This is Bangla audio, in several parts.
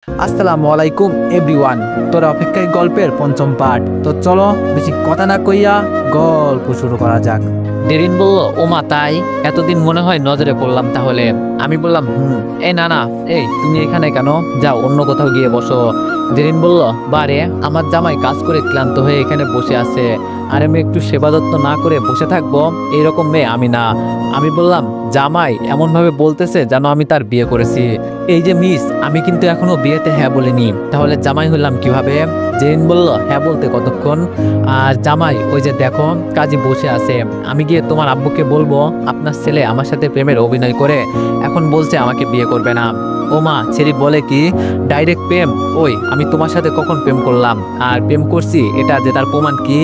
আসসালামু আলাইকুম এভরিওয়ান। তোর অপেক্ষায় গল্পের পঞ্চম পার্ট। তো চলো বেশি কথা না কইয়া গল্প শুরু করা যাক। ডেরিন বলল, ও মা তাই? এতদিন মনে হয় নজরে পড়লাম তাহলে। আমি বললাম এই না না, এই তুমি এখানে কেন? যাও অন্য কোথাও গিয়ে বসো। ডেরিন বলল, বারে আমার জামাই কাজ করে ক্লান্ত হয়ে এখানে বসে আছে, আর আমি একটু সেবা যত্ন না করে বসে থাকবো? এইরকম মেয়ে আমি না। আমি বললাম, জামাই এমন ভাবে বলতেছে যেন আমি তার বিয়ে করেছি। এই যে মিস, আমি কিন্তু এখনো বিয়েতে হ্যাঁ বলিনি, তাহলে জামাই হলাম কিভাবে? জেরিন বলল, হ্যাঁ বলতে কতক্ষণ? আর জামাই ওই যে দেখো কাজী বসে আছে, আমি গিয়ে তোমার আব্বুকে বলবো আপনার ছেলে আমার সাথে প্রেমের অভিনয় করে এখন বলছে আমাকে বিয়ে করবে না। ও মা, ছেড়ি বলে কি ডাইরেক্ট প্রেম? ওই আমি তোমার সাথে কখন প্রেম করলাম? আর প্রেম করছি এটা যে তার প্রমাণ কি?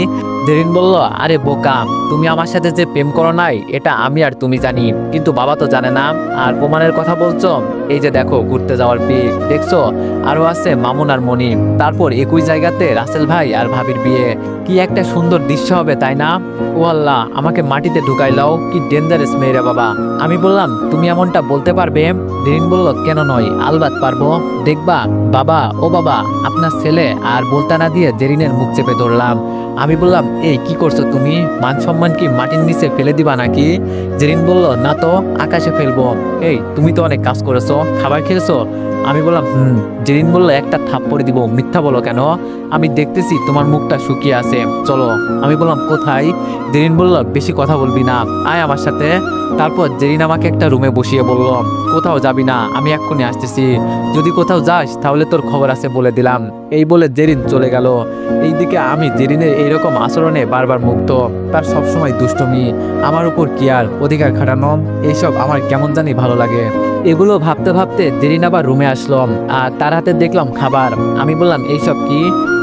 জেরিন বলল, আরে বোকা, তুমি আমার সাথে যে প্রেম করো নাই এটা আমি আর তুমি জানি, কিন্তু বাবা তো জানে না। আর প্রমাণের কথা বলছো, এই যে দেখো ঘুরতে যাওয়ার পিক দেখছো, আরো আছে মামুন আর মনি, তারপর একই জায়গাতে রাসেল ভাই আর ভাবির বিয়ে। কি একটা সুন্দর দৃশ্য হবে তাই না? ও আল্লাহ, আমাকে মাটিতে ঢুকাইলাও, কি ডেঞ্জারাস মেয়েরা বাবা। আমি বললাম, তুমি এমনটা বলতে পারবে? জেরিন বলল, কেন নয়, আলবাত পারবো, দেখবা বাবা। ও বাবা, আপনার ছেলে। আর বলতে না দিয়ে জেরিনের মুখ চেপে ধরলাম। আমি বললাম, এই কি করছো তুমি? মান সম্মান কি মাটির নিচে ফেলে দিবা নাকি? জেরিন বলল, না তো, আকাশে ফেলবো। এই তুমি তো অনেক কাজ করেছো, খাবার খেয়েছো? আমি বললাম জেরিন বলল, একটা থাপ্পড় দিব, মিথ্যা বলো কেন? আমি দেখতেছি তোমার মুখটা শুকিয়ে আছে, চলো। আমি বললাম, কোথায়? জেরিন বলল, বেশি কথা বলবি না, আয় আমার সাথে। তারপর জেরিন আমাকে একটা রুমে বসিয়ে বলল, কোথাও যাবি না, আমি এক্ষুনি আসতেছি, যদি কোথাও যাস তাহলে তোর খবর আছে বলে দিলাম। এই বলে জেরিন চলে গেল। এইদিকে আমি জেরিনের এইরকম আচরণে বারবার মুগ্ধ। তার সবসময় দুষ্টমি, আমার উপর কেয়ার, অধিকার খাটানো, এইসব আমার কেমন জানি ভালো লাগে। এগুলো ভাবতে ভাবতে জেরিন আবার রুমে আসলো, আর তার হাতে দেখলাম খাবার। আমি বললাম, এইসব কি?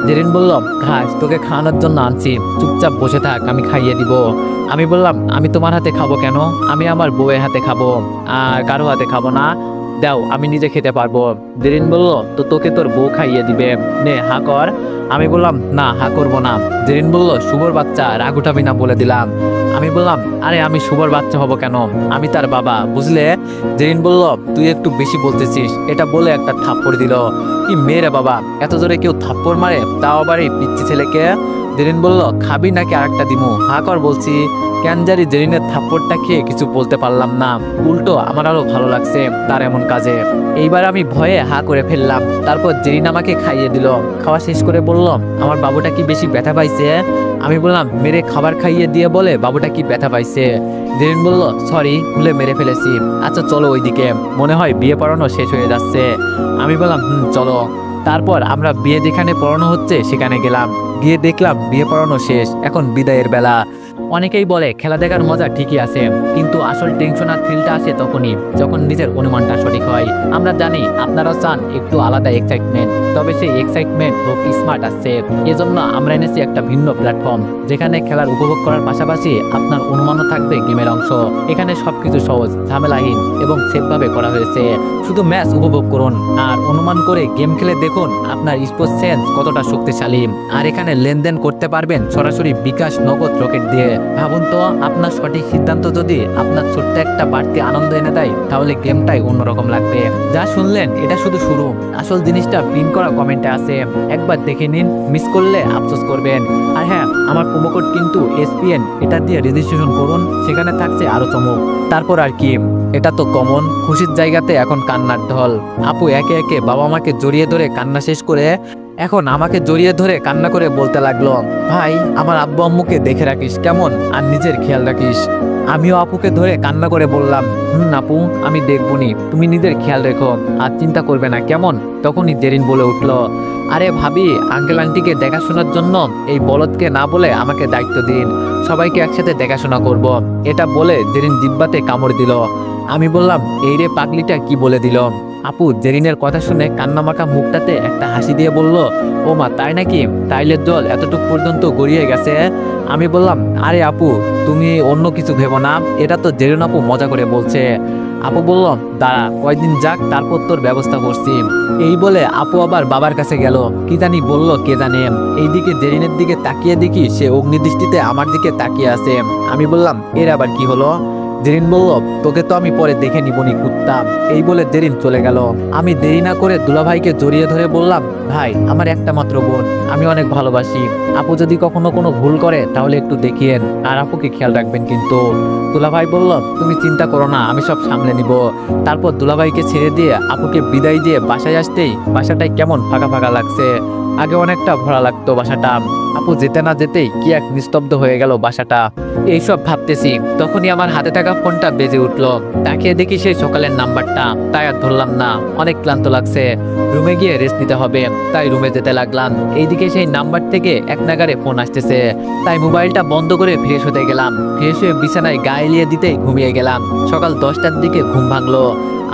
জেরিন বলল, ঘাস তোকে খাওয়ানোর জন্য আনছি, চুপচাপ বসে থাক, আমি খাইয়ে দিব। আমি বললাম, আমি তোমার হাতে খাবো কেন? আমি আমার বউয়ের হাতে খাবো, আর কারো হাতে খাবো না। দাও, আমি নিজে খেতে পারবো। জেরিন বলল, তো তোকে তোর বউ খাইয়ে দিবে, নে হা কর। আমি বললাম, না হা করবো না। জেরিন বলল, শুভর বাচ্চা, রাগ উঠাবি না বলে দিলাম। আমি বললাম, আরে আমি শুভর বাচ্চা হব কেন? আমি তার বাবা, বুঝলে? জেরিন বলল, তুই একটু বেশি বলতেছিস। এটা বলে একটা থাপ্পড় দিল। কি মেয়েরে বাবা, এত জোরে কেউ থাপ্পড় মারে, তাও আবার এই পিচ্চি ছেলেকে? জেরিন বলল, খাবি নাকি আরেকটা দিমু? হা কর বলছি। ক্যানজারি জেরিনের থাপ্পড়টা খেয়ে কিছু বলতে পারলাম না, উল্টো আমার আরো ভালো লাগছে তার এমন কাজে। এইবার আমি ভয়ে হা করে ফেললাম। তারপর জেরিন আমাকে খাইয়ে দিল। খাওয়া শেষ করে বলল, আমার বাবুটা কি বেশি ব্যথা পাইছে? আমি বললাম, মেরে খাবার খাইয়ে দিয়ে বলে বাবুটা কি ব্যথা পাইছে? জেরিন বলল, সরি, ভুলে মেরে ফেলেছি। আচ্ছা চলো ওইদিকে, মনে হয় বিয়ে পড়ানো শেষ হয়ে যাচ্ছে। আমি বললাম, চলো। তারপর আমরা বিয়ে যেখানে পড়ানো হচ্ছে সেখানে গেলাম। গিয়ে দেখলাম বিয়ে পড়ানো শেষ, এখন বিদায়ের বেলা। অনেকেই বলে খেলা দেখার মজা ঠিকই আছে, কিন্তু আসল টেনশন আর থ্রিলটা আসে তখনই যখন নিজের অনুমানটা সঠিক হয়। আমরা জানি আপনারাও চান একটু আলাদা এক্সাইটমেন্ট, তবে সেই এক্সাইটমেন্ট হোক স্মার্ট আসছে। এজন্য আমরা এনেছি একটা ভিন্ন প্ল্যাটফর্ম, যেখানে খেলার উপভোগ করার পাশাপাশি আপনার অনুমানও থাকবে গেমের অংশ। এখানে সবকিছু সহজ, ঝামেলাহীন এবং সেফভাবে করা হয়েছে। শুধু ম্যাচ উপভোগ করুন আর অনুমান করে গেম খেলে দেখুন আপনার স্পোর্টস সেন্স কতটা শক্তিশালী। আর এখানে লেনদেন করতে পারবেন সরাসরি বিকাশ, নগদ, রকেট দিয়ে। ভাবুন তো, আপনার সঠিক সিদ্ধান্ত যদি আপনার ছোট্ট একটা বাড়তি আনন্দ এনে দেয়, তাহলে গেমটাই অন্যরকম লাগবে। যা শুনলেন এটা শুধু শুরু, আসল জিনিসটা পিন করা কমেন্টে আছে, একবার দেখে নিন, মিস করলে আফসোস করবেন। আর হ্যাঁ, আমার প্রোমো কোড কিন্তু SPN, এটা দিয়ে রেজিস্ট্রেশন করুন, সেখানে থাকছে আরো চমক। তারপর আর কি, এটা তো কমন। খুশির জায়গাতে এখন কান্নার ঢল। আপু একে একে বাবা মাকে জড়িয়ে ধরে কান্না শেষ করে এখন আমাকে জড়িয়ে ধরে কান্না করে বলতে লাগলো, ভাই আমার আব্বু আম্মুকে দেখে রাখিস কেমন, আর নিজের খেয়াল রাখিস। আমিও আপুকে ধরে কান্না করে বললাম, আপু আমি দেখবনি, তুমি নিজের খেয়াল রেখো, আর চিন্তা করবে না কেমন। তখনই জেরিন বলে উঠলো, আরে ভাবি, আঙ্কেল আন্টিকে দেখাশোনার জন্য এই বলদকে না বলে আমাকে দায়িত্ব দিন, সবাইকে একসাথে দেখাশোনা করব। এটা বলে জেরিন জিব্বাতে কামড় দিল। আমি বললাম, এই রে পাগলিটা কি বলে দিল? আপু জেরিনের কথা শুনে কান্নামাখা মুখটাতে একটা হাসি দিয়ে বলল, ও মা তাই নাকি? তাইলের জল এতটুকু পর্যন্ত গড়িয়ে গেছে? আমি বললাম, আরে আপু তুমি অন্য কিছু ভেবো না, এটা তো জেরিন আপু মজা করে বলছে। আপু বলল, দাঁড়া কয়েকদিন যাক, তারপর তোর ব্যবস্থা করছি। এই বলে আপু আবার বাবার কাছে গেল, কি জানি বলল কে জানে। এইদিকে জেরিনের দিকে তাকিয়ে দেখি সে অগ্নিদৃষ্টিতে আমার দিকে তাকিয়ে আছে। আমি বললাম, এর আবার কি হলো? জেরিন বলল, তোকে তো আমি পরে দেখে নিবনি কুত্তা। এই বলে জেরিন চলে গেল। আমি দেরি না করে দুলাভাইকে জড়িয়ে ধরে বললাম, ভাই আমার একটা মাত্র বোন, আমি অনেক ভালোবাসি। আপু যদি কখনো কোনো ভুল করে তাহলে একটু দেখিয়েন, আর আপুকে খেয়াল রাখবেন কিন্তু। দুলাভাই বলল, তুমি চিন্তা করো না, আমি সব সামলে নিব। তারপর দুলাভাইকে ছেড়ে দিয়ে আপুকে বিদায় দিয়ে বাসায় আসতেই বাসাটায় কেমন ফাঁকা ফাঁকা লাগছে। আগে অনেকটা ভরা লাগতো বাসাটা, আপু যেতে না যেতেই কি এক নিস্তব্ধ হয়ে গেল বাসাটা। এইসব ভাবতেছি তখনই আমার হাতে থাকা ফোনটা বেজে উঠলো। তাকিয়ে দেখি সেই সকালের নাম্বারটা, তাই আর ধরলাম না, অনেক ক্লান্ত লাগছে, রুমে গিয়ে রেস্ট নিতে হবে, তাই রুমে যেতে লাগলাম। এইদিকে সেই নাম্বার থেকে এক নাগারে ফোন আসতেছে, তাই মোবাইলটা বন্ধ করে ফ্রেশ হতে গেলাম। ফ্রেশ হয়ে বিছানায় গায়ে লিয়ে দিতেই ঘুমিয়ে গেলাম। সকাল 10টার দিকে ঘুম ভাঙলো।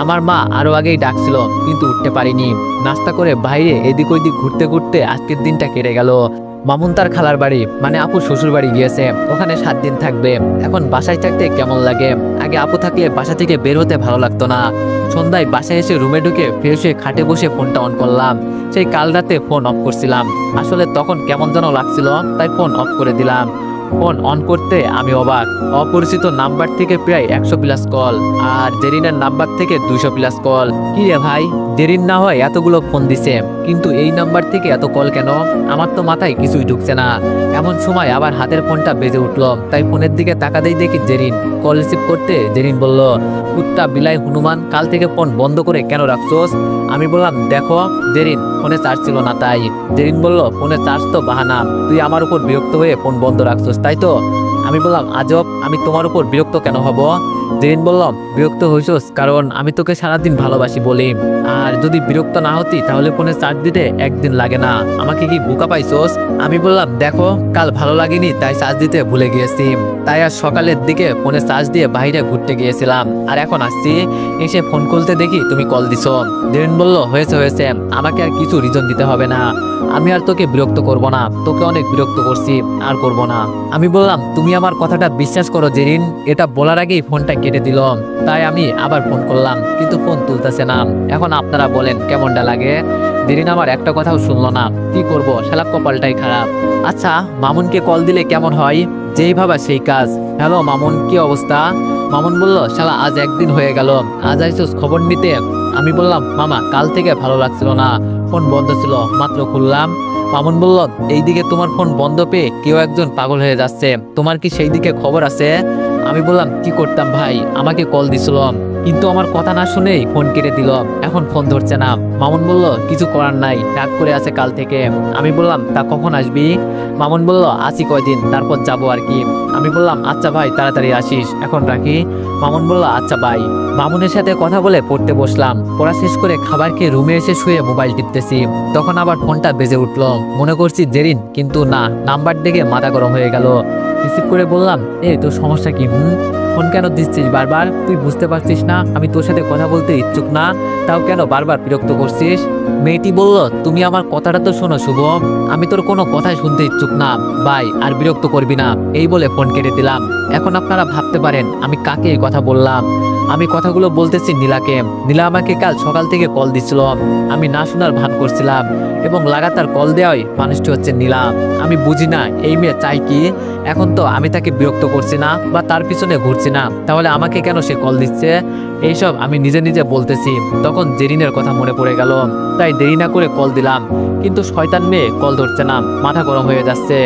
আমার মা আরো আগেই ডাকছিল, কিন্তু উঠতে পারিনি। নাস্তা করে বাইরে এদিক ওইদিক ঘুরতে ঘুরতে আজকের দিনটা কেটে গেল। মামুন তার খালার বাড়ি মানে আপু শ্বশুর বাড়ি গিয়েছে, ওখানে 7 দিন থাকবে। এখন বাসায় থাকতে কেমন লাগে, আগে আপু থাকলে বাসা থেকে বের হতে ভালো লাগতো না। সন্ধ্যায় বাসায় এসে রুমে ঢুকে ফ্রেশ হয়ে খাটে বসে ফোনটা অন করলাম। সেই কাল রাতে ফোন অফ করছিলাম, আসলে তখন কেমন যেন লাগছিল, তাই ফোন অফ করে দিলাম। ফোন অন করতে আমি অবাক, অপরিচিত নাম্বার থেকে প্রায় 100+ কল, আর জেরিনের নাম্বার থেকে 200+ কল। কি রে ভাই, জেরিন না হয় এতগুলো ফোন দিছে, কিন্তু এই নাম্বার থেকে এত কল কেন? আমার তো মাথায় কিছুই ঢুকছে না। এমন সময় আবার হাতের ফোনটা বেজে উঠলো, তাই ফোনের দিকে তাকাতেই দেখি জেরিন। কল রিসিভ করতে জেরিন বলল, কুত্তা বিলাই হনুমান, কাল থেকে ফোন বন্ধ করে কেন রাখছোস? আমি বললাম, দেখো জেরিন, ফোনে চার্জ ছিল না তাই। জেরিন বলল, ফোনে চার্জ তো বাহানা, তুই আমার উপর বিরক্ত হয়ে ফোন বন্ধ রাখছোস তাই তো? আমি বললাম, আজব, আমি তোমার উপর বিরক্ত কেন হব? জেরিন বলল, বিরক্ত হইছস কারণ আমি তোকে সারাদিন ভালোবাসি বলি, আর যদি বিরক্ত না হতি তাহলে ফোনে চার্জ দিতে একদিন লাগে না। আমাকে কি বোকা পাইছস? আমি বললাম, দেখো কাল ভালো লাগেনি তাই চার্জ দিতে ভুলে গিয়েছি, তাই আজ সকালের দিকে ফোনে চার্জ দিয়ে বাইরে ঘুরতে গিয়েছিলাম, আর এখন আসছি, এসে ফোন খুলতে দেখি তুমি কল দিছো। জেরিন বলল, হয়েছে হয়েছে, আমাকে আর কিছু রিজন দিতে হবে না, আমি আর তোকে বিরক্ত করব না, তোকে অনেক বিরক্ত করছি, আর করব না। আমি বললাম, তুমি আমার কথাটা বিশ্বাস করো জেরিন। এটা বলার আগেই ফোনটা কেটে দিল, তাই আমি আবার ফোন করলাম, কিন্তু ফোন তুলতেছে না। এখন আপনারা বলেন কেমনটা লাগে? জেরিন আমার একটা কথাও শুনলো না, কি করব, শালা কপালটাই খারাপ। আচ্ছা, মামুনকে কল দিলে কেমন হয়? যেই ভাবা সেই কাজ। হ্যালো মামুন, কি অবস্থা? মামুন বলল, শালা আজ একদিন হয়ে গেল, আজ আইসোস খবর নিতে? আমি বললাম, মামা কাল থেকে ভালো লাগছিল না, ফোন বন্ধ ছিল, মাত্র খুললাম। মামুন বলল, এইদিকে তোমার ফোন বন্ধ পেয়ে কেউ একজন পাগল হয়ে যাচ্ছে, তোমার কি সেই দিকে খবর আছে? আমি বললাম, কি করতাম ভাই, আমাকে কল দিছিল, কিন্তু আমার কথা না শুনেই ফোন কেটে দিল, এখন ফোন ধরছে না। মামুন বলল, কিছু করার নাই, রাগ করে আছে কাল থেকে। আমি বললাম, তা কখন আসবি? মামুন বলল, আসি কয়দিন, তারপর যাবো আর কি। আমি বললাম, আচ্ছা ভাই, তাড়াতাড়ি আসিস, এখন রাখি। মামুন বলল, আচ্ছা ভাই। মামুনের সাথে কথা বলে পড়তে বসলাম। পড়া শেষ করে খাবার খেয়ে রুমে এসে শুয়ে মোবাইল টিপতেছি, তখন আবার ফোনটা বেজে উঠলো। মনে করছি জেরিন, কিন্তু না, নাম্বার দেখে মাথা গরম হয়ে গেল। রিসিভ করে বললাম, তোর সমস্যা কি? ফোন কেন দিচ্ছিস বারবার? তুই বুঝতে পারছিস না আমি তোর সাথে কথা বলতে ইচ্ছুক না, তাও কেন বারবার বিরক্ত করছিস? মেয়েটি বলল, তুমি আমার কথাটা তো শোনো শুভ, আমি তোর কোনো কথাই শুনতে ইচ্ছুক না ভাই, আর বিরক্ত করবি না। এই বলে ফোন কেটে দিলাম। এখন আপনারা ভাবতে পারেন আমি কাকে এই কথা বললাম। আমি কথাগুলো বলতেছি নীলাকে। নীলা আমাকে কাল সকাল থেকে কল দিছিল, আমি না শোনার ভান করছিলাম, এবং লাগাতার কল দেওয়াই মানুষটি হচ্ছে নীলা। আমি বুঝি না এই মেয়ে চাই কি। এখন তো আমি তাকে বিরক্ত করছি না বা তার পিছনে ঘুরছি না, তাহলে আমাকে কেন সে কল দিচ্ছে? এইসব আমি নিজে নিজে বলতেছি, তখন জেরিনের কথা মনে পড়ে গেল, তাই দেরি না করে কল দিলাম, কিন্তু শয়তান মেয়ে কল ধরছে না, মাথা গরম হয়ে যাচ্ছে।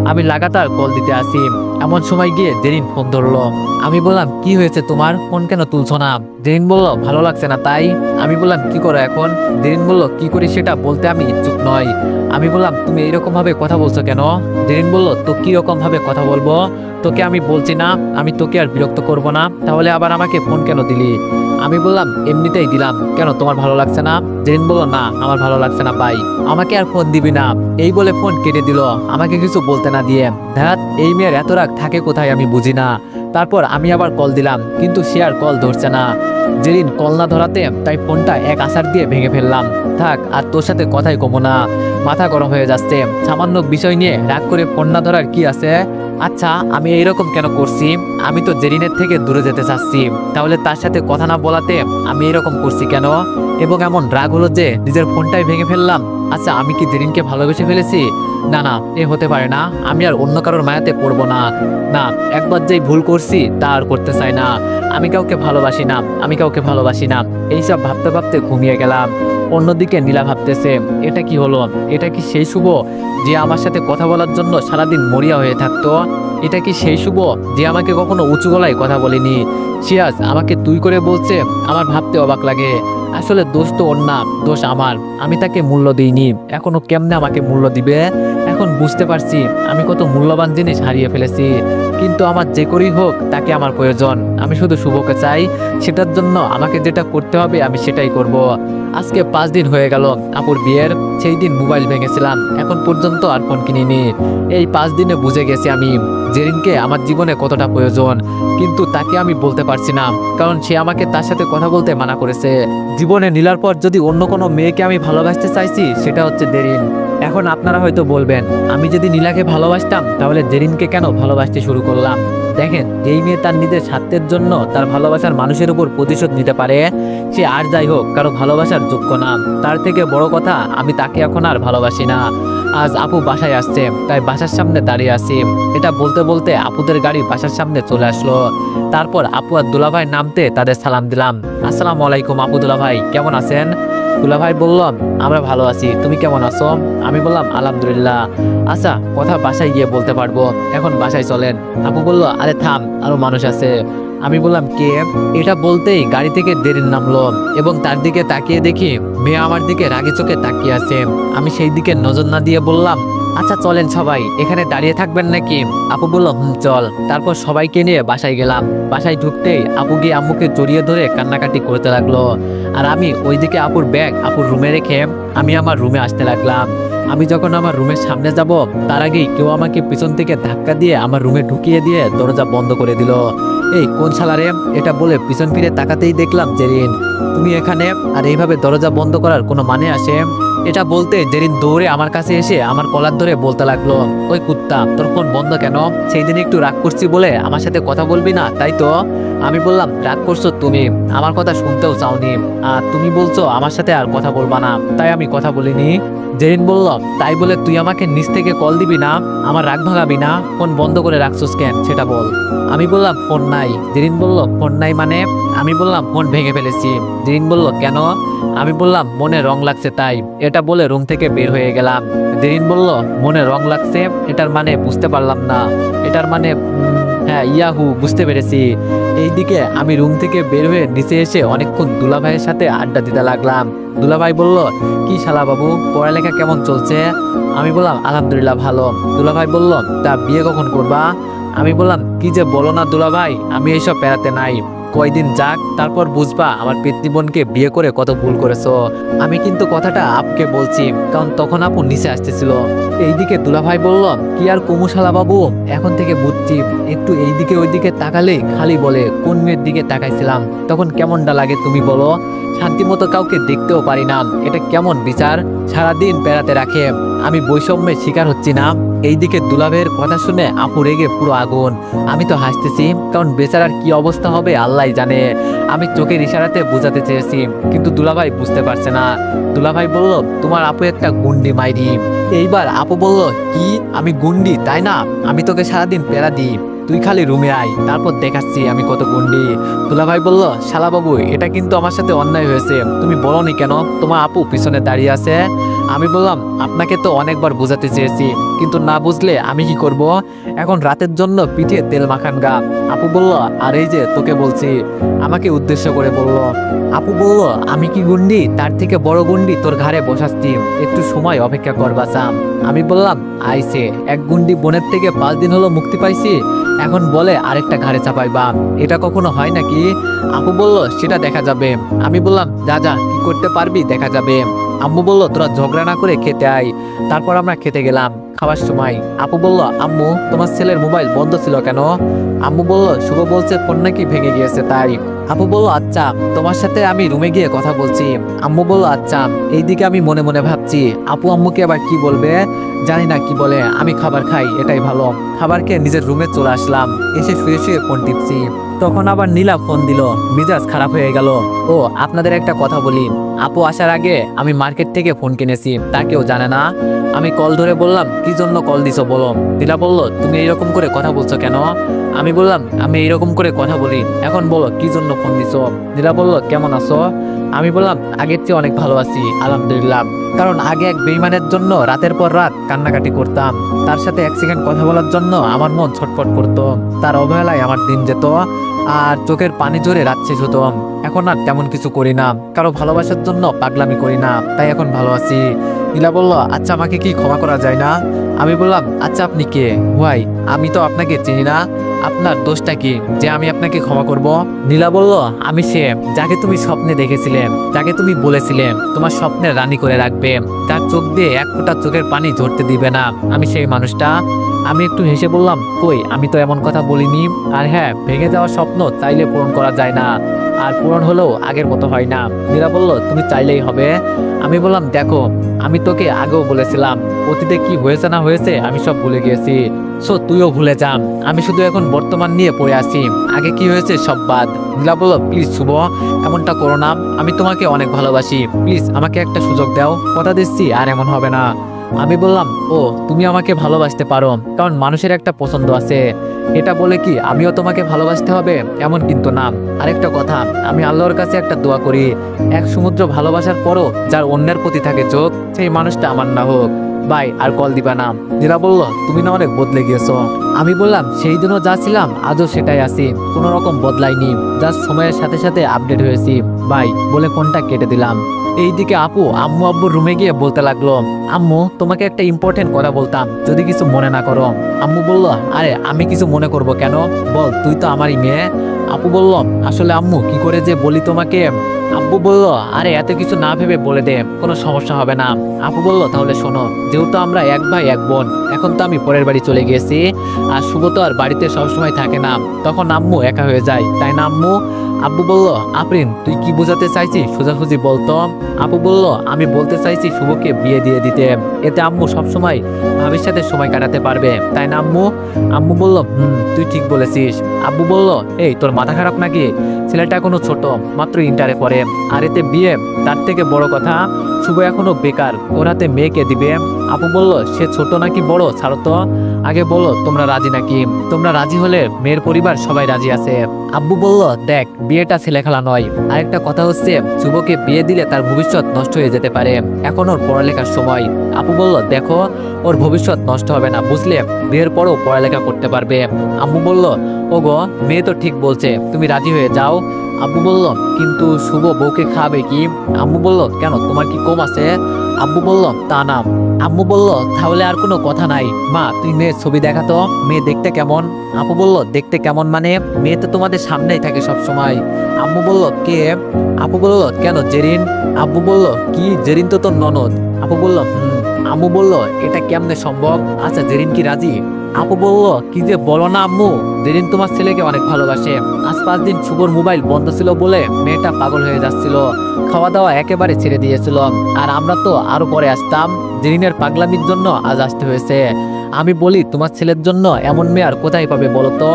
আমি লাগাতার কল দিতে আসি, এমন সময় গিয়ে জেরিন ফোন ধরলো। আমি বললাম, কি হয়েছে তোমার, ফোন কেন তুলছো না? জেরিন বলল, ভালো লাগছে না তাই। আমি বললাম, কি করো এখন? জেরিন বলল, কি করি সেটা বলতে আমি ইচ্ছুক নয়। আমি বললাম, তুমি এইরকম ভাবে কথা বলছো কেন? জেরিন বলল, তো কি রকম ভাবে কথা বলবো? তোকে আমি বলছি না আমি তোকে আর বিরক্ত করব না, তাহলে আবার আমাকে ফোন কেন দিলি? আমি বললাম, এমনিতেই দিলাম, কেন তোমার ভালো লাগছে না? জেরিন বলল, না আমার ভালো লাগছে না ভাই, আমাকে আর ফোন দিবি না। এই বলে ফোন কেটে দিল, আমাকে কিছু বলতে না দিয়ে। ধ্যাত, এই মেয়ের এত রাগ থাকে কোথায় আমি বুঝি না। তারপর আমি আবার কল দিলাম, কিন্তু সে আর কল ধরছে না। জেরিন কল না ধরাতে তাই ফোনটা এক আছাড় দিয়ে ভেঙে ফেললাম। থাক, আর তোর সাথে কথাই কমো না, মাথা গরম হয়ে যাচ্ছে। সামান্য বিষয় নিয়ে রাগ করে ফোন না ধরার কি আছে? আচ্ছা, আমি এইরকম কেন করছি? আমি তো জেরিনের থেকে দূরে যেতে চাচ্ছি, তাহলে তার সাথে কথা না বলাতে আমি এরকম করছি কেন? এবং এমন রাগ হলো যে নিজের ফোনটাই ভেঙে ফেললাম। আচ্ছা, আমি কি জেরিনকে ভালোবেসে ফেলেছি? না না, এ হতে পারে না, আমি আর অন্য কারোর মায়াতে পড়বো না। না, একবার যেই ভুল করছি তা আর করতে চাই না। আমি কাউকে ভালোবাসি না, আমি কাউকে ভালোবাসি না। এইসব ভাবতে ভাবতে ঘুমিয়ে গেলাম। অন্যদিকে নীলা ভাবতেছে, এটা কি হলো? এটা কি সেই শুভ যে আমার সাথে কথা বলার জন্য সারাদিন মরিয়া হয়ে থাকতো? এটা কি সেই শুভ যে আমাকে কখনো উঁচু গলায় কথা বলেনি? সে আজ আমাকে তুই করে বলছে। আমার ভাবতে অবাক লাগে। আসলে দোষ তো ওর না, দোষ আমার। আমি তাকে মূল্য দিইনি, এখনো কেমনে আমাকে মূল্য দিবে? এখন বুঝতে পারছি আমি কত মূল্যবান জিনিস হারিয়ে ফেলেছি। কিন্তু আমার যে করেই হোক তাকে আমার প্রয়োজন। আমি শুধু শুভকে চাই, সেটার জন্য আমাকে যেটা করতে হবে আমি সেটাই করব। আজকে 5 দিন হয়ে গেল আপুর বিয়ের। সেই দিন মোবাইল ভেঙেছিলাম, এখন পর্যন্ত আর ফোন কিনিনি। এই 5 দিনে বুঝে গেছি আমি জেরিনকে আমার জীবনে কতটা প্রয়োজন। কিন্তু তাকে আমি বলতে পারছি না, কারণ সে আমাকে তার সাথে কথা বলতে মানা করেছে। জীবনে নীলার পর যদি অন্য কোনো মেয়েকে আমি ভালোবাসতে চাইছি সেটা হচ্ছে জেরিন। এখন আপনারা হয়তো বলবেন, আমি যদি নীলাকে ভালোবাসতাম তাহলে জেরিনকে কেন ভালোবাসতে শুরু করলাম? দেখেন, যেই মেয়ে তার নিজের স্বার্থের জন্য তার ভালোবাসার মানুষের উপর প্রতিশোধ নিতে পারে, সে আর যাই হোক কারো ভালোবাসার যোগ্য না। তার থেকে বড় কথা, আমি তাকে এখন আর ভালোবাসি না। আজ আপু বাসায় আসছে, তাই বাসার সামনে দাঁড়িয়ে আছি। এটা বলতে বলতে আপুদের গাড়ি বাসার সামনে চলে আসলো। তারপর আপু আর দুলাভাই নামতে তাদের সালাম দিলাম। আসসালামু আলাইকুম আপু, দুলাভাই কেমন আছেন? দুলাভাই বললাম, আমরা ভালো আছি, তুমি কেমন আছো? আমি বললাম, আলহামদুলিল্লাহ। আচ্ছা, কথা বাসায় গিয়ে বলতে পারবো, এখন বাসায় চলেন। আপু বলল, আরে থাম, আরো মানুষ আছে। আমি বললাম, কে? এটা বলতেই গাড়ি থেকে জেরিন নামলো এবং তার দিকে তাকিয়ে দেখি মেয়ে আমার দিকে রাগি চোখে তাকিয়ে আছে। আমি সেই দিকে নজর না দিয়ে বললাম, আচ্ছা চলেন সবাই, এখানে দাঁড়িয়ে থাকবেন নাকি? আপু বলল, চল। তারপর সবাইকে নিয়ে বাসায় গেলাম। বাসায় ঢুকতেই আপু গিয়ে আম্মুকে জড়িয়ে ধরে কান্নাকাটি করতে লাগলো। আর আমি ওইদিকে আপুর ব্যাগ আপুর রুমে রেখে আমি আমার রুমে আসতে লাগলাম। আমি যখন আমার রুমের সামনে যাব, তার আগেই কেউ আমাকে পিছন থেকে ধাক্কা দিয়ে আমার রুমে ঢুকিয়ে দিয়ে দরজা বন্ধ করে দিল। এই কোন শালারে? এটা বলে পিছন ফিরে তাকাতেই দেখলাম জেরিন। তুমি এখানে? আর এইভাবে দরজা বন্ধ করার কোনো মানে আসে? এটা বলতে জেরিন দৌড়ে আমার কাছে এসে আমার কলার ধরে বলতে লাগলো, ওই কুত্তা, তোর ফোন বন্ধ কেন? সেই দিন একটু রাগ করছি বলে আমার সাথে কথা বলবি না, তাই তো? আমি বললাম, রাগ করছো তুমি, আমার কথা শুনতেও চাওনি। আর তুমি বলছো আমার সাথে আর কথা বলবা না, তাই আমি কথা বলিনি। জেরিন বলল, তাই বলে তুই আমাকে নিচ থেকে কল দিবি না, আমার রাগ ভাঙাবি না? ফোন বন্ধ করে রাখছোস কেন সেটা বল। আমি বললাম, ফোন নাই। জেরিন বলল, ফোন নাই মানে? আমি বললাম, ফোন ভেঙে ফেলেছি। জেরিন বলল, কেন? আমি বললাম, মনে রং লাগছে তাই। এটা বলে রুম থেকে বের হয়ে গেলাম। জেরিন বলল, মনে রং লাগছে, এটার মানে বুঝতে পারলাম না। এটার মানে হ্যাঁ, ইয়াহু, বুঝতে পেরেছি। এইদিকে আমি রুম থেকে বের হয়ে নিচে এসে অনেকক্ষণ দুলাভাইয়ের সাথে আড্ডা দিতে লাগলাম। দুলাভাই বলল, কি শালা বাবু, পড়ালেখা কেমন চলছে? আমি বললাম, আলহামদুলিল্লাহ ভালো। দুলাভাই বলল, তা বিয়ে কখন করবা? আমি বললাম, কি যে বলো না দুলাভাই, আমি এইসব পেরাতে নাই। কয়দিন যাক, তারপর বুঝবা আমার পেতনি বোনকে বিয়ে করে কত ভুল করেছো। আমি কিন্তু কথাটা আপুকে বলছি, কারণ তখন আপু নিচে আসতেছিল। এইদিকে দুলাভাই বলল, কি আর কুমুশালা বাবু, এখন থেকে বুঝছি, একটু এইদিকে ওইদিকে তাকালে খালি বলে কোন মেয়ের দিকে তাকাইছিলাম। তখন কেমনটা লাগে তুমি বলো? শান্তি মতো কাউকে দেখতেও পারি না, এটা কেমন বিচার? সারাদিন পেরাতে রাখে। আমি বৈষম্যের শিকার হচ্ছি না? এইদিকে দুলাভাইয়ের কথা শুনে আপু রেগে পুরো আগুন। আমি তো হাসতেছি, কারণ বেচারার কি অবস্থা হবে আল্লাহ জানে। আমি চোখের ইশারাতে বোঝাতে চেয়েছি, কিন্তু দুলাভাই বুঝতে পারছে না। দুলাভাই বলল, তোমার আপু একটা গুন্ডি মাইরি। এইবার আপু বলল, কি আমি গুন্ডি তাই না? আমি তোকে সারাদিন পেরা দিই, তুই খালি রুমে আয়, তারপর দেখাচ্ছি আমি কত গুন্ডি। দুলাভাই বলল, শালা বাবু, এটা কিন্তু আমার সাথে অন্যায় হয়েছে, তুমি বলোনি কেন? তোমার আপু পিছনে দাঁড়িয়ে আছে। আমি বললাম, আপনাকে তো অনেকবার বোঝাতে চেয়েছি, কিন্তু না বুঝলে আমি কি করব? এখন রাতের জন্য পিঠে তেল মাখান গা। আপু বলল, আর এই যে তোকে বলছি। আমাকে উদ্দেশ্য করে বলল। আপু বলল, আমি কি গুন্ডি? তার থেকে বড় গুন্ডি তোর ঘাড়ে বসাচ্ছি, একটু সময় অপেক্ষা কর বাসাম। আমি বললাম, আইসে এক গুন্ডি বোনের থেকে 5 দিন হলো মুক্তি পাইছি, এখন বলে আরেকটা ঘাড়ে চাপাইবা, এটা কখনো হয় নাকি? আপু বলল, সেটা দেখা যাবে। আমি বললাম, যা যা, কি করতে পারবি দেখা যাবে। আম্মু বলল, তোরা ঝগড়া না করে খেতে আয়। তারপর আমরা খেতে গেলাম। খাওয়ার সময় আপু বলল, আম্মু, তোমার ছেলের মোবাইল বন্ধ ছিল কেন? আম্মু বলল, শুভ বলছে ফোন নাকি ভেঙে গিয়েছে তাই। আপু বলল, আচ্ছা, তোমার সাথে আমি রুমে গিয়ে কথা বলছি। আম্মু বলল, আচ্ছা। এইদিকে আমি মনে মনে ভাবছি, আপু আম্মুকে আবার কি বলবে, জানি না কি বলে। আমি খাবার খাই, এটাই ভালো। খাবার খেয়ে নিজের রুমে চলে আসলাম। এসে শুয়ে শুয়ে ফোন টিপছি। তখন আবার নীলা ফোন দিল, মিজাজ খারাপ হয়ে গেল। ও আপনাদের একটা কথা বলি, আপু আসার আগে আমি মার্কেট থেকে ফোন কিনেছি, তা কেউ জানে না। আমি কল ধরে বললাম, কি জন্য কল দিছো বলো। নীলা বলল, তুমি এইরকম করে কথা বলছো কেন? আমি বললাম, আমি এইরকম করে কথা বলি, এখন বলো কি জন্য ফোন দিছো। নীলা বলল, কেমন আছো? আমি বললাম, আগের চেয়ে অনেক ভালো আছি আলহামদুলিল্লাহ। কারণ আগে এক বেঈমানের জন্য রাতের পর রাত কান্নাকাটি করতাম, তার সাথে এক সেকেন্ড কথা বলার জন্য আমার মন ছটফট করতো, তার অবহেলায় আমার দিন যেত আর চোখের পানি জোরে রাত শেষ হতো। এখন আর তেমন কিছু করি না, কারো ভালোবাসার জন্য পাগলামি করি না, তাই এখন ভালো আছি। নীলা বলল, আচ্ছা আমাকে কি ক্ষমা করা যায় না? আমি বললাম, আচ্ছা আপনি কে ভাই? আমি তো আপনাকে চিনি না, আপনার দোষটা কি যে আমি আপনাকে ক্ষমা করব? নীলা বলল, আমি সে যাকে তুমি স্বপ্নে দেখেছিলে, যাকে তুমি বলেছিলে তোমার স্বপ্নের রানী করে রাখবে, তার চোখ দিয়ে এক ফোঁটা চোখের পানি ঝরতে দিবে না, আমি সেই মানুষটা। আমি একটু হেসে বললাম, কই আমি তো এমন কথা বলিনি। আর হ্যাঁ, ভেঙে যাওয়া স্বপ্ন চাইলে পূরণ করা যায় না, আর পূরণ হলেও আগের মতো হয় না। নীলা বলল, তুমি চাইলেই হবে। আমি বললাম, দেখো আমি তোকে আগেও বলেছিলাম, অতীতে কি হয়েছে না হয়েছে আমি সব ভুলে গিয়েছি, সো তুইও ভুলে যাম। আমি শুধু এখন বর্তমান নিয়ে পড়ে আছি, আগে কি হয়েছে সব বাদ। নীলা বলল, প্লিজ শুভ, এমনটা করো না, আমি তোমাকে অনেক ভালোবাসি, প্লিজ আমাকে একটা সুযোগ দাও, কথা দিচ্ছি আর এমন হবে না। আমি বললাম, ও তুমি আমাকে ভালোবাসতে পারো, কারণ মানুষের একটা পছন্দ আছে, এটা বলে কি আমিও তোমাকে ভালোবাসতে হবে এমন কিন্তু না। আরেকটা কথা, আমি আল্লাহর কাছে একটা দোয়া করি, এক সমুদ্র ভালোবাসার পরও যার অন্যের প্রতি থাকে চোখ, সেই মানুষটা আমার না হোক। বাই, আর কল দিবা না। নীলা বলল, তুমি না অনেক বদলে গিয়েছো। আমি বললাম, সেই দিনও যা ছিলাম আজও সেটাই আছি, কোনো রকম বদলাইনি, জাস্ট সময়ের সাথে সাথে আপডেট হয়েছি। বাই বলে ফোনটা কেটে দিলাম। এইদিকে আপু আম্মু আব্বুর রুমে গিয়ে বলতে লাগলো, আম্মু তোমাকে একটা ইম্পর্টেন্ট কথা বলতাম, যদি কিছু মনে না করো। আম্মু বলল, আরে আমি কিছু মনে করব কেন, বল, তুই তো আমারই মেয়ে। আপু বলল, আসলে আম্মু কি করে যে বলি তোমাকে। আব্বু বলল, আরে এত কিছু না ভেবে বলে দে, কোনো সমস্যা হবে না। আপু বলল, তাহলে শোনো, যেহেতু আমরা এক ভাই এক বোন, এখন তো আমি পরের বাড়ি চলে গিয়েছি, আর শুভ তো আর বাড়িতে সবসময় থাকে না, তখন আম্মু একা হয়ে যায়, তাই না আম্মু? আব্বু বলল, আফরিন তুই কি বোঝাতে চাইছিস সোজাসুজি বলতো। আপু বলল, আমি বলতে চাইছি শুভকে বিয়ে দিয়ে দিতে, এতে আম্মু সবসময় ভাবির সাথে সময় কাটাতে পারবে, তাই না আম্মু? আম্মু বলল, তুই ঠিক বলেছিস। আব্বু বলল, এই তোর মাথা খারাপ নাকি? ছেলেটা এখনো ছোট, মাত্র ইন্টারে পড়ে, আর এতে বিয়ে, তার থেকে বড় কথা শুভ এখনো বেকার, ওর হাতে মেয়েকে দিবে। আপু বলল, সে ছোট নাকি বড় ছাড়ো তো, আগে বলো তোমরা রাজি নাকি, তোমরা রাজি হলে মেয়ের পরিবার সবাই রাজি আছে। আব্বু বলল, দেখ বিয়েটা ছেলে খেলা নয়, আরেকটা কথা হচ্ছে শুভকে বিয়ে দিলে তার ভবিষ্যৎ নষ্ট হয়ে যেতে পারে, এখন ওর পড়ালেখার সময়। আপু বলল, দেখো ওর ভবিষ্যৎ নষ্ট হবে না বুঝলে, বিয়ের পরও পড়ালেখা করতে পারবে। আম্মু বলল, ওগো মেয়ে তো ঠিক বলছে, তুমি রাজি হয়ে যাও। আব্বু বলল, কিন্তু শুভ বউকে খাবে কি? আম্মু বলল, কেন তোমার কি কম আছে? আব্বু বলল, তা না। আম্মু বলল, তাহলে আর কোনো কথা নাই, মা তুই মেয়ের ছবি দেখাতো, মেয়ে দেখতে কেমন? আপু বলল, দেখতে কেমন মানে, মেয়ে তো তোমাদের সামনেই থাকে সব সময়। আম্মু বলল, কে? আপু বলল, কেন জেরিন? আব্বু বলল, কি জেরিন তো তোর ননদ। আপু বলল, আম্মু বলল, এটা কেমনে সম্ভব? আচ্ছা জেরিন কি রাজি? আপু বলল, কি যে বলো না আম্মু, জেরিন তোমার ছেলেকে অনেক ভালোবাসে, আজ 5 দিন শুভর মোবাইল বন্ধ ছিল বলে মেয়েটা পাগল হয়ে যাচ্ছিল, খাওয়া দাওয়া একেবারে ছেড়ে দিয়েছিল, আর আমরা তো আরো পরে আসতাম, জেরিনের পাগলামির জন্য আজ আসতে হয়েছে। আমি বলি, তোমার ছেলের জন্য এমন মেয়ে আর কোথায় পাবে বলো তো?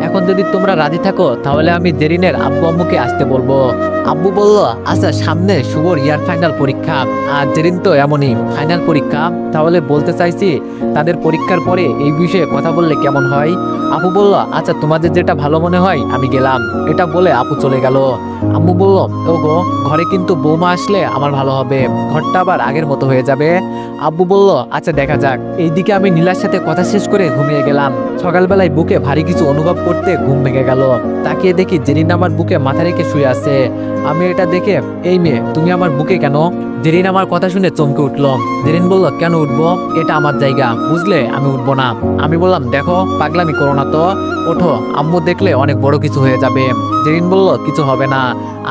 এখন যদি তোমরা রাজি থাকো তাহলে আমি জেরিনের আব্বু আম্মুকে আসতে বলবো। আব্বু বলল, আচ্ছা সামনে শুভর ইয়ার ফাইনাল পরীক্ষা, আর জেরিন তো এমনই ফাইনাল পরীক্ষা, তাহলে বলতে চাইছি তাদের পরীক্ষার পরে এই বিষয়ে কথা বললে কেমন হয়? আপু বলল, আচ্ছা তোমাদের যেটা ভালো মনে হয় আমি গেলাম। এটা বলে আপু চলে গেল। আম্মু বলল, ওগো ঘরে কিন্তু বৌমা আসলে আমার ভালো হবে, ঘরটা আবার আগের মতো হয়ে যাবে। আব্বু বলল, আচ্ছা দেখা যাক। এইদিকে আমি নীলার সাথে কথা শেষ করে ঘুমিয়ে গেলাম। সকালবেলায় বুকে ভারী কিছু অনুভব করতে ঘুম ভেঙে গেল। তাকিয়ে দেখি জেরিন আমার বুকে মাথা রেখে শুয়ে আছে। আমি এটা দেখে, এই মেয়ে তুমি আমার বুকে কেন? জেরিন আমার কথা শুনে চমকে উঠল। জেরিন বলল, কেন উঠবো? এটা আমার জায়গা বুঝলে, আমি উঠবো না। আমি বললাম, দেখো পাগলামি করো না তো, ওঠো, আম্মু দেখলে অনেক বড় কিছু হয়ে যাবে। জেরিন বলল, কিছু হবে না,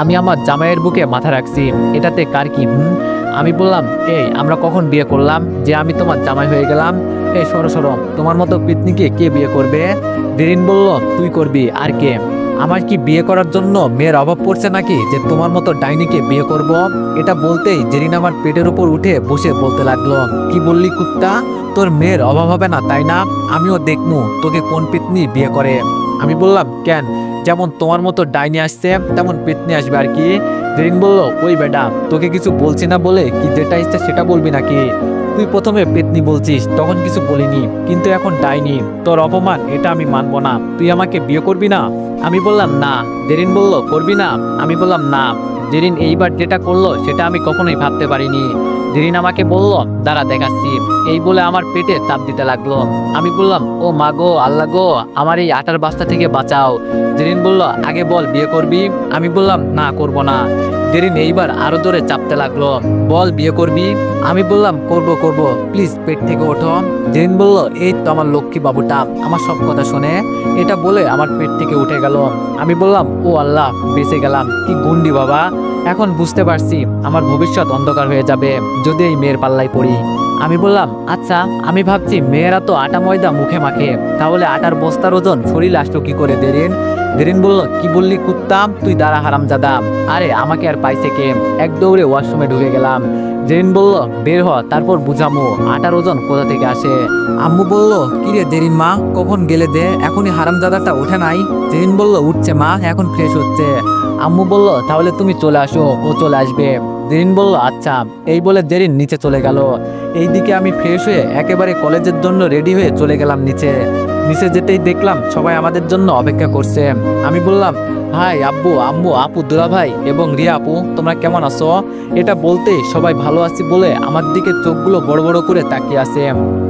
আমি আমার জামাইয়ের বুকে মাথা রাখছি, এটাতে কার কি? আমি বললাম, এই আমরা কখন বিয়ে করলাম যে আমি তোমার জামাই হয়ে গেলাম? এই সরো সরো, তোমার মতো পিতনিকে কে বিয়ে করবে? জেরিন বলল, তুই করবি, আর কে? আমার কি বিয়ে করার জন্য মেয়ের অভাব পড়ছে নাকি যে তোমার মতো ডাইনিকে বিয়ে করব? এটা বলতেই জেরিন আমার পেটের উপর উঠে বসে বলতে লাগলো, কি বললি কুত্তা, তোর মেয়ের অভাব হবে না তাই না? আমিও দেখমু তোকে কোন পিতনি বিয়ে করে। আমি বললাম, কেন যেমন তোমার মতো ডাইনি আসছে তেমন পেতনি আসবে আর কি। জেরিন বলল, ওই বেটা, তোকে কিছু বলছি না বলে কি যেটা ইচ্ছা সেটা বলবি নাকি? তুই প্রথমে পেতনি বলছিস, তখন কিছু বলিনি, কিন্তু এখন ডাইনি। তোর অপমান এটা আমি মানবো না। তুই আমাকে বিয়ে করবি না? আমি বললাম না। জেরিন বলল, করবি না? আমি বললাম না। জেরিন এইবার যেটা করলো সেটা আমি কখনোই ভাবতে পারিনি। জেরিন আমাকে বলল, দাঁড়া দেখাচ্ছি। এই বলে আমার পেটে চাপ দিতে লাগলো। আমি বললাম, ও মা গো, আল্লাহ গো, আমার এই আটার বাস্তা থেকে বাঁচাও। জেরিন বলল, আগে বল বিয়ে করবি? আমি বললাম, না, করব না। জেরিন এইবার আরো জোরে চাপতে লাগলো, বল বিয়ে করবি? আমি বললাম, করব, প্লিজ পেট থেকে ওঠো। জেরিন বলল, এই তো আমার লক্ষ্মী বাবুটা, আমার সব কথা শুনে। এটা বলে আমার পেট থেকে উঠে গেল। আমি বললাম, ও আল্লাহ, বেঁচে গেলাম। কি গুন্ডি বাবা, এখন বুঝতে পারছি আমার ভবিষ্যৎ অন্ধকার হয়ে যাবে যদি এই মেয়ের পাল্লায় পড়ি। আমি বললাম, আচ্ছা, আমি ভাবছি মেয়েরা তো আটা ময়দা মুখে মাখে, তাহলে আটার বস্তার ওজন শরীরে আসলো কি করে? জেরিন জেরিন বলল, কি বললি কুত্তা? তুই দাঁড়া হারামজাদা। আরে আমাকে আর পাইছে কে? এক দৌড়ে ওয়াশরুমে ঢুকে গেলাম। জেরিন বলল, বের হ, তারপর বুঝামো আটার ওজন কোথা থেকে আসে। আম্মু বলল, কি রে জেরিন মা, কখন গেলে দে, এখনই হারামজাদাটা ওঠে নাই? জেরিন বলল, উঠছে মা, এখন ফ্রেশ হচ্ছে। আম্মু বলল, তাহলে তুমি চলে আসো, ও চলে আসবে। জেরিন বলল, আচ্ছা। এই বলে জেরিন নিচে চলে গেল। এইদিকে আমি ফ্রেশ হয়ে একেবারে কলেজের জন্য রেডি হয়ে চলে গেলাম নিচে। নিচে যেতেই দেখলাম সবাই আমাদের জন্য অপেক্ষা করছে। আমি বললাম, হাই আব্বু, আম্মু, আপু, দুলাভাই এবং রিয়া আপু, তোমরা কেমন আছো? এটা বলতেই সবাই ভালো আছি বলে আমার দিকে চোখগুলো বড় বড় করে তাকিয়ে আছে।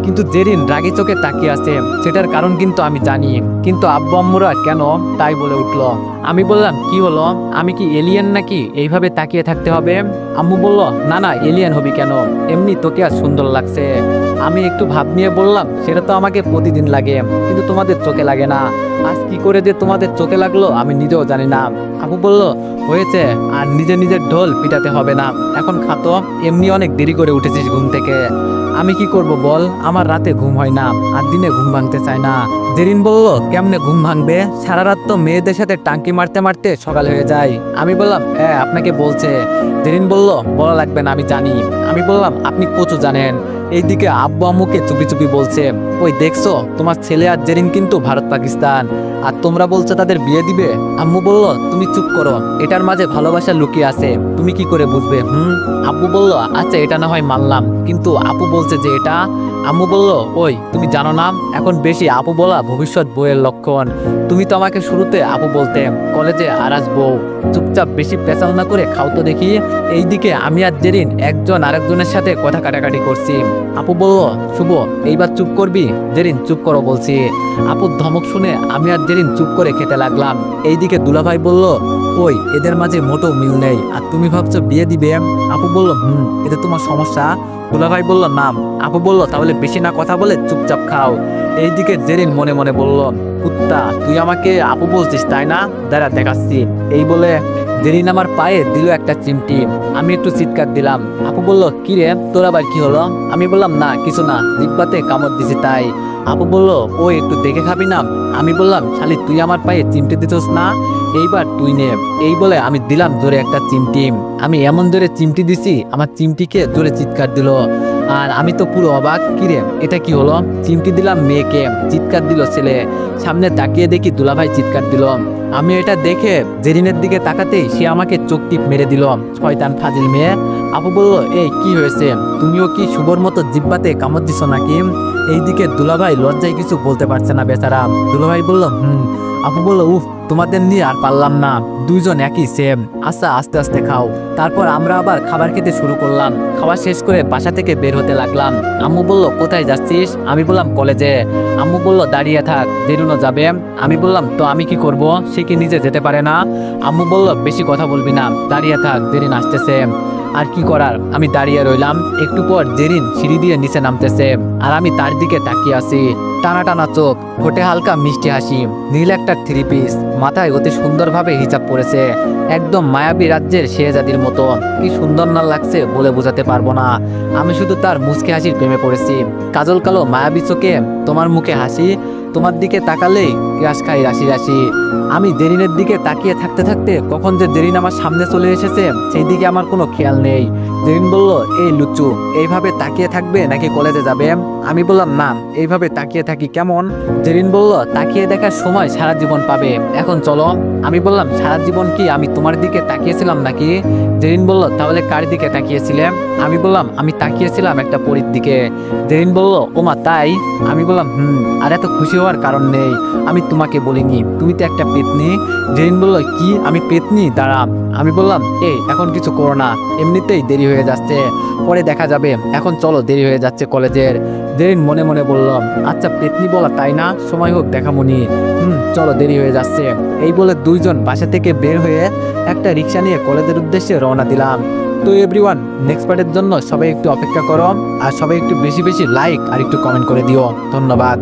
কিন্তু জেরিন রাগি চোখে তাকিয়ে আছে, সেটার কারণ কিন্তু আমি জানি, কিন্তু আব্বু আম্মুরা কেন তাই বলে উঠলো। আমি বললাম, কি হলো? আমি কি এলিয়েন নাকি এইভাবে তাকিয়ে থাকতে হবে? আম্মু বলল, না না, এলিয়েন হবি কেন, এমনি তোকে আর সুন্দর লাগছে। আমি একটু ভাব নিয়ে বললাম, সেটা তো আমাকে প্রতিদিন লাগে, কিন্তু তোমাদের চোখে লাগে না। আজ কি করে যে তোমাদের চোখে লাগলো আমি নিজেও জানি না। আপু বলল, হয়েছে, আর নিজের ঢোল পিটাতে হবে না, এখন খাতো, এমনি অনেক দেরি করে উঠেছিস ঘুম থেকে। আমি কি করব বল, আমার রাতে ঘুম হয় না, আর দিনে ঘুম ভাঙতে চায় না। জেরিন বলল, কেমনে ঘুম ভাঙবে? সারা রাত তো মেয়েদের সাথে টাঙ্কি মারতে মারতে সকাল হয়ে যায়। আমি বললাম, হ্যাঁ, আপনাকে বলছে। জেরিন বলল, বলা লাগবে না, আমি জানি। আমি বললাম, আপনি কচু জানেন। এইদিকে আব্বু আম্মুকে চুপি চুপি বলছে, ওই দেখছো, তোমার ছেলে আর জেরিন কিন্তু ভারত পাকিস্তান, আর তোমরা বলছো তাদের বিয়ে দিবে। আম্মু বলল, তুমি চুপ করো, এটার মাঝে ভালোবাসা লুকিয়ে আছে, তুমি কি করে বুঝবে? আব্বু বলল, আচ্ছা, এটা না হয় মানলাম, কিন্তু আপু বলছে যে এটা। আম্মু বলল, ওই তুমি জানো না, এখন বেশি আপু বলা ভবিষ্যৎ বউয়ের লক্ষণ। তুমি তো আমাকে শুরুতে আপু বলতে, কলেজে আরাজ বউ। চুপচাপ বেশি পেঁচাল না করে খাও তো দেখি। এইদিকে আমি আর জেরিন একজন আরেকজনের সাথে কথা কাটাকাটি করছি। আপু বলল, শুভ, এইবার চুপ করবি? জেরিন, চুপ করো বলছি। আপুর ধমক শুনে আমি আর জেরিন চুপ করে খেতে লাগলাম। এইদিকে দুলাভাই বলল, ওই এদের মাঝে মোটো মিল নেই, আর তুমি ভাবছো বিয়ে দিবে? আপু বলল, এতে তোমার সমস্যা? দুলাভাই বলল, নাম। আপু বলল, তাহলে বেশি না কথা বলে চুপচাপ খাও। এইদিকে জেরিন মনে মনে বলল, কুত্তা, তুই আমাকে আপু বলছিস তাই না? দাঁড়া দেখাচ্ছি। এই বলে জেরিন আমার পায়ে দিল একটা চিমটি। আমি একটু চিৎকার দিলাম। আপু বলল, কি রে, তোর আবার কি হলো? আমি বললাম, না কিছু না, জিব্বাতে কামড় দিছি তাই। আপু বলল, ও একটু দেখে খাবি না? আমি বললাম, শালি, তুই আমার পায়ে চিমটি দিছস না, এইবার তুই নে। এই বলে আমি দিলাম জোরে একটা চিমটি। আমি এমন জোরে চিমটি দিছি, আমার চিমটিকে জোরে চিৎকার দিল। আর আমি তো পুরো অবাক, কিরে এটা কি হলো? চিমটি দিলাম মেয়েকে, চিৎকার দিল ছেলে। সামনে তাকিয়ে দেখি দুলাভাই চিৎকার দিল। আমি এটা দেখে জেরিনের দিকে তাকাতেই সে আমাকে চোখ টিপ মেরে দিল, শয়তান ফাজিল মেয়ে। আপু বলল, এই কি হয়েছে? তুমিও কি শুভর মতো জিব্বাতে কামড় দিছো নাকি? এইদিকে দুলাভাই লজ্জায় কিছু বলতে পারছে না বেচারা। দুলাভাই বলল, আপু বলল, উফ, তোমাদের নিয়ে আর পারলাম না, দুইজন একই সেম। আচ্ছা, আস্তে আস্তে খাও। তারপর আমরা আবার খাবার খেতে শুরু করলাম। খাবার শেষ করে বাসা থেকে বের হতে লাগলাম। আম্মু বলল, কোথায় যাচ্ছিস? আমি বললাম, কলেজে। আম্মু বলল, দাঁড়িয়ে থাক, দেরুনও যাবে। আমি বললাম, তো আমি কি করব? সে কি নিজে যেতে পারে না? আম্মু বলল, বেশি কথা বলবি না, দাঁড়িয়ে থাক, দেরিন আসতেছে। আর কি করার, আমি দাঁড়িয়ে রইলাম। একটু পর জেরিন সিঁড়ি দিয়ে নিচে নামতেছে, আর আমি তার দিকে তাকিয়ে আছি। টানা টানা চোখ, ঠোঁটে হালকা মিষ্টি হাসি, নীল একটা থ্রি পিস, মাথায় অতি সুন্দরভাবে হিজাব পরেছে, একদম মায়াবী রাজ্যের শেহজাদির মতো। কি সুন্দর না লাগছে বলে বোঝাতে পারবো না। আমি শুধু তার মুচকি হাসির প্রেমে পড়েছি। কাজল কালো মায়াবী চোখে তোমার মুখে হাসি, তোমার দিকে তাকালেই ক্রাশ খাই রাশি রাশি। আমি জেরিনের দিকে তাকিয়ে থাকতে থাকতে কখন যে জেরিন আমার সামনে চলে এসেছে সেই দিকে আমার কোনো খেয়াল নেই। জেরিন বলল, এই লুচু, এইভাবে তাকিয়ে থাকবে নাকি কলেজে যাবে? আমি বললাম, না, এইভাবে তাকিয়ে থাকি কেমন? জেরিন বলল, তাকিয়ে দেখার সময় সারা জীবন পাবে, এখন চলো। আমি বললাম, সারা জীবন কি আমি তোমার দিকে তাকিয়েছিলাম নাকি? জেরিন বলল, তাহলে কার দিকে তাকিয়েছিলে? আমি বললাম, আমি তাকিয়েছিলাম একটা পরীর দিকে। জেরিন বলল, ওমা তাই? আমি বললাম, আর এত খুশি হওয়ার কারণ নেই, আমি তোমাকে বলিনি, তুমি তো একটা পেতনি। জেরিন বলল, কি আমি পেতনি? দাঁড়া। আমি বললাম, এই এখন কিছু করো না, এমনিতেই দেরি হয়ে যাচ্ছে, পরে দেখা যাবে, এখন চলো, দেরি হয়ে যাচ্ছে কলেজের। জেরিন মনে মনে বলল, আচ্ছা পেতনি বলা তাই না, সময় হোক দেখামুনি, চলো, দেরি হয়ে যাচ্ছে। এই বলে দুইজন বাসা থেকে বের হয়ে একটা রিক্সা নিয়ে কলেজের উদ্দেশ্যে রওনা দিলাম। তো এভরিওয়ান, নেক্সট পার্টের জন্য সবাই একটু অপেক্ষা করো, আর সবাই একটু বেশি বেশি লাইক আর একটু কমেন্ট করে দিও। ধন্যবাদ।